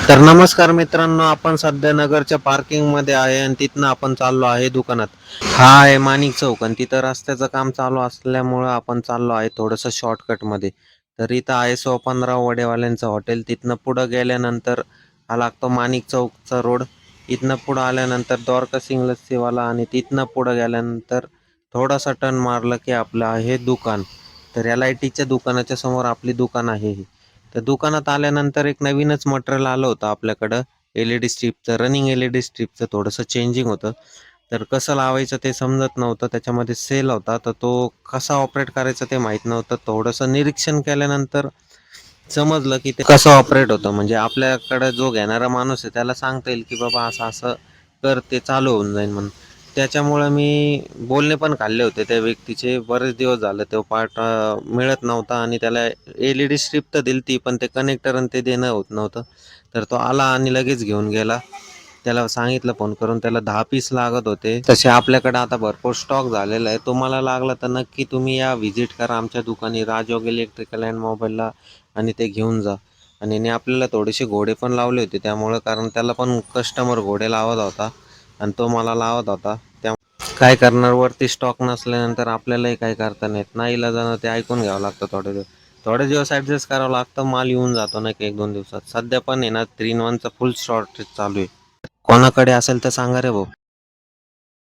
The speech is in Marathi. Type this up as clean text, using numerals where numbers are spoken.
तर नमस्कार मित्रांनो, आपण सध्या नगरच्या पार्किंग मध्ये आहे आणि तिथनं आपण चाललो आहे दुकानात. हा आहे माणिक चौक आणि तिथं रस्त्याचं काम चालू असल्यामुळं आपण चाललो आहे थोडंसं शॉर्टकट मध्ये. तर इथं आहे सोपानराव वडेवाल्यांचं हॉटेल. तिथनं पुढं गेल्यानंतर हा लागतो माणिक चौकचा रोड. इथनं पुढं आल्यानंतर द्वारका सिंग लस्सीवाला आणि तिथनं पुढं गेल्यानंतर थोडासा टर्न मारलं की आपलं आहे दुकान. तर या लाईटीच्या दुकानाच्या समोर आपली दुकान आहे. तर दुकानात आल्यानंतर एक नवीनच मटेरियल आलं होतं आपल्याकडं. LED स्ट्रिपचं, रनिंग LED स्ट्रिपचं थोडंसं चेंजिंग होतं. तर कसं लावायचं ते समजत नव्हतं. त्याच्यामध्ये सेल होता, तर तो कसा ऑपरेट करायचा ते माहीत नव्हतं. थोडंसं निरीक्षण केल्यानंतर समजलं की ते कसं ऑपरेट होतं. म्हणजे आपल्याकडं जो घेणारा माणूस आहे त्याला सांगता येईल की बाबा असं असं कर, ते चालू होऊन जाईल म्हणून. त्याच्यामुळं मी बोलणे पण खाल्ले होते त्या व्यक्तीचे. बरेच दिवस झालं तो पार्ट मिळत नव्हता आणि त्याला LED स्ट्रिप तर दिलती, पण ते कनेक्टर आणि ते देणं होत नव्हतं. तर तो आला आणि लगेच घेऊन गेला. त्याला सांगितलं फोन करून, त्याला 10 पीस लागत होते. तसे आपल्याकडे आता भरपूर स्टॉक झालेला आहे. तुम्हाला लागला तर नक्की तुम्ही या, व्हिजिट करा आमच्या दुकानी राजयोग इलेक्ट्रिकल अँड मोबाईलला आणि ते घेऊन जा. आणि आपल्याला थोडेसे घोडे पण लावले होते त्यामुळं, कारण त्याला पण कस्टमर घोडे लावत होता आणि तो मला लावत होता. त्या काय करणार, वरती स्टॉक नसल्यानंतर आपल्यालाही काय करता नाही येत. नाईलाजानं ते ऐकून घ्यावं लागतं थोडे दिवस. थोडे दिवस ॲडजस्ट करावं लागतं. माल येऊन जातो ना की 1-2 दिवसात. सध्या पण आहे ना 3 in 1चा फुल शॉर्टेज चालू आहे. कोणाकडे असेल तर सांगा रे भाऊ.